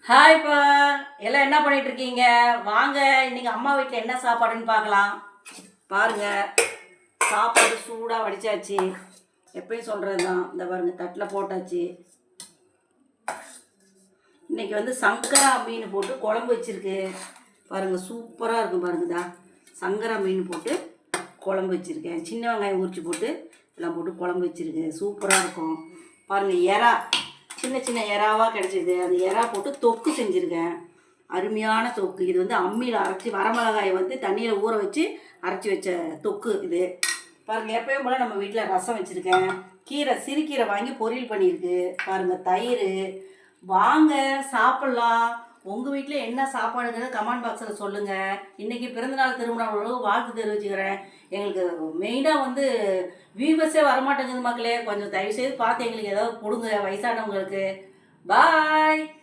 ஹாய்ப்பா, எல்லாம் என்ன பண்ணிட்டு இருக்கீங்க? வாங்க இன்னைக்கு அம்மா வீட்டில் என்ன சாப்பாடுன்னு பார்க்கலாம். பாருங்க, சாப்பாடு சூடாக வடிச்சாச்சு. எப்பயும் சொல்கிறது தான். இந்த பாருங்க, தட்டில் போட்டாச்சு. இன்னைக்கு வந்து சங்கரா மீன் போட்டு குழம்பு வச்சிருக்கு. பாருங்க, சூப்பராக இருக்கும். பாருங்கதா, சங்கரா மீன் போட்டு குழம்பு வச்சுருக்கேன். சின்ன வெங்காயம் உரிச்சு போட்டு எல்லாம் போட்டு குழம்பு வச்சுருக்கேன். சூப்பராக இருக்கும். பாருங்கள், எறா சின்ன சின்ன எறாவாக கிடச்சிது. அந்த எறா போட்டு தொக்கு செஞ்சுருக்கேன். அருமையான தொக்கு. இது வந்து அம்மியில் அரைச்சி வரமிளகாயை வந்து தண்ணியில் ஊற வச்சு அரைச்சி வச்ச தொக்கு இது. பாருங்கள், எப்பயும் போல் நம்ம வீட்டில் ரசம் வச்சுருக்கேன். கீரை சிறுகீரை வாங்கி பொரியல் பண்ணியிருக்கு. பாருங்கள், தயிர். வாங்க சாப்பிட்லாம். உங்கள் வீட்டில் என்ன சாப்பாடுங்கிறது கமெண்ட் பாக்ஸில் சொல்லுங்கள். இன்றைக்கி பிறந்தநாள் திருமணம் வாழ்த்து தெரிவிச்சுக்கிறேன். எங்களுக்கு மெயினாக வந்து வியூவர்ஸே வரமாட்டேங்குது மக்களே. கொஞ்சம் தயவுசெய்து பார்த்து எங்களுக்கு ஏதாவது கொடுங்க, வயசானவங்களுக்கு. பாய்.